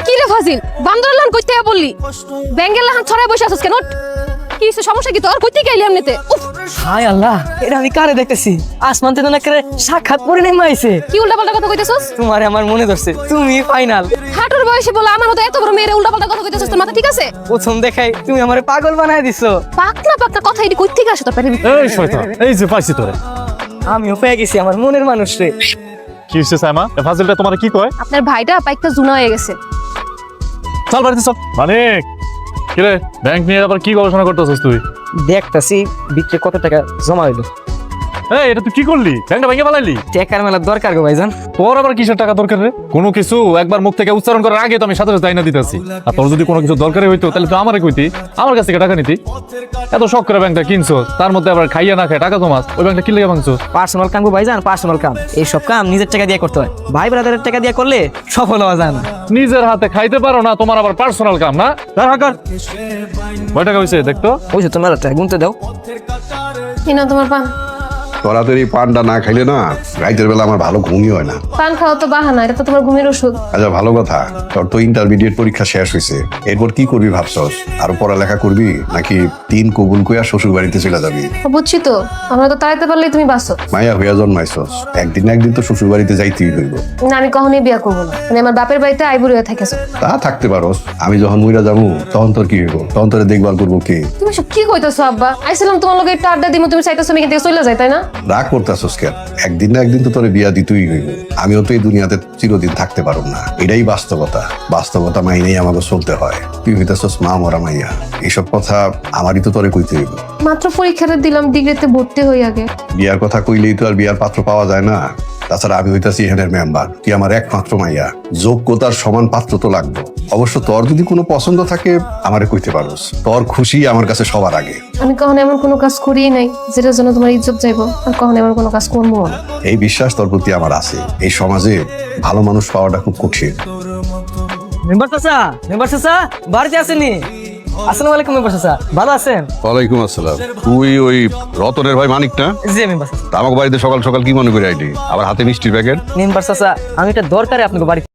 কি রে ফাজিল বান্দরের লান কইতে বললি ব্যাঙ্গের লান ছড়ায় বসে আছিস কেন কি সমস্যা কি তোর কইতে গেলি এমনিতে উফ হায় আল্লাহ, এটা আমি কারে দেখতেছি? আসমান থেকে না করে সাক্ষাৎ করে নেমে আইছে। কি উল্টাপাল্টা কথা কইতেছস? তোমারে আমার মনে ধরছে, তুমি ফাইনাল। হাঁটুর বয়সে বলে আমার মতো এত বড় মেয়েরে উল্টাপাল্টা কথা কইতেছস, তোর মাথা ঠিক আছে? প্রথম দেখাই তুমি আমারে পাগল বানায় দিছো। পাকনা পাকনা কথা এডি কই থেকে আসে তোর পেটে? এই শয়তান, এই যে পাইছি তোরে। আমিও পেয়ে গেছি আমার মনের মানুষ রে। কি হইছে সাইমা? এ ফাজিলটা তোমারে কি কয়? আপনার ভাইটা পাইকটা জুনা হয়ে গেছে। চল বাড়িতে চল। মানিক, কি রে ব্যাংক নিয়ে আবার কি গবেষণা করতেছিস তুই? দেখতাছি ভিতরে কত টাকা জমা হইলো। এই এটা তুই কি করলি? ব্যাংকটা ভেঙে ফেলাইলি? টাকার মেলা দরকার গো ভাইজান। তোর আবার কিসের টাকা দরকার রে? কোনো কিছু একবার মুখ থেকে উচ্চারণ করার আগে তো আমি সাথে সাথে আইনা দিতেছি। আর তোর যদি কোনো কিছু দরকারই হইতো তাহলে তো আমারে কইতি, আমার কাছ থেকে টাকা নিতি। এত শখ করে ব্যাংকটা কিনছো, তার মধ্যে আবার খাইয়া না খায় টাকা জমাস, ওই ব্যাংকটা কি লেগে ভাঙছো? পার্সোনাল কাম গো ভাইজান, পার্সোনাল কাম। এইসব কাম নিজের টাকা দিয়ে করতে হয়, ভাই ব্রাদারের টাকা দিয়ে করলে সফল হওয়া যায় না। নিজের হাতে খাইতে পারো না, তোমার আবার পার্সোনাল কাম না? কয় টাকা হয়েছে দেখতো? ওই যে তোমার টাকা গুনতে দাও। কি না তোমার পান? তোরা তো এই পানটা না খাইলে না রাইতের বেলা আমার ভালো ঘুমই হয় না। পান খাওয়া তো বাহানা, এটা তো তোমার ঘুমের ওষুধ। আচ্ছা ভালো কথা, তোর তো ইন্টারমিডিয়েট পরীক্ষা শেষ হয়েছে, এরপর কি করবি ভাবছস? আরো পড়ালেখা করবি নাকি তিন কবুল কইয়া শ্বশুর বাড়িতে চলে যাবি? বুঝছি তো, আমরা তো তাড়াতে পারলেই তুমি বাঁচো। মাইয়া হইয়া জন্মাইছস, একদিন না একদিন তো শ্বশুর বাড়িতে যাইতেই হইব। না আমি কখনোই বিয়া করবো না, মানে আমার বাপের বাড়িতে আইবুড়ি হয়ে থাকেছো। তা থাকতে পারোস, আমি যখন মইরা যাবো তখন তোর কি হইব? তখন তোরে দেখভাল করবো কে? তুমি সব কি কইতেছো আব্বা? আইছিলাম তোমার লগে একটু আড্ডা দিমু, তুমি চাইতেছো আমি এখান থেকে চলে যাই, তাই না? রাগ করতেছস কেন? একদিন না একদিন তো তোরে বিয়া দিতেই হইব। আমিও তো এই দুনিয়াতে চিরদিন থাকতে পারব না, এটাই বাস্তবতা। বাস্তবতা মাইনেই আমাকে চলতে হয়। তুই হইতেছস মা মরা মাইয়া, এইসব কথা আমারই তো তোরে কইতে হইব। মাত্র পরীক্ষাটা দিলাম, ডিগ্রিতে ভর্তি হই আগে। বিয়ার কথা কইলেই তো আর বিয়ার পাত্র পাওয়া যায় না। তাছাড়া আমি হইতাছি এখানের মেম্বার, তুই আমার একমাত্র মাইয়া, যোগ্যতার সমান পাত্র তো লাগবে। অবশ্য তোর যদি কোনো পছন্দ থাকে আমারে কইতে পারোস, তোর খুশি আমার কাছে সবার আগে। আমি কখনো এমন কোনো কাজ করিই নাই যেটার জন্য তোমার ইজ্জত যাইবো, আর কখনো এমন কোনো কাজ করবো না। এই বিশ্বাস তোর প্রতি আমার আছে। এই সমাজে ভালো মানুষ পাওয়াটা খুব কঠিন। মেম্বার চাচা, মেম্বার চাচা বাড়িতে আসেনি? আসসালামু আলাইকুম মেম্বার চাচা, ভালো আছেন? ওয়ালাইকুম আসসালাম। তুই ওই রতনের ভাই মানিক না? জি মেম্বার চাচা। আমাকে বাড়িতে সকাল সকাল কি মনে করে আইলি? আবার হাতে মিষ্টির প্যাকেট? মেম্বার চাচা, আমি একটা দরকারে আপনাকে বাড়ি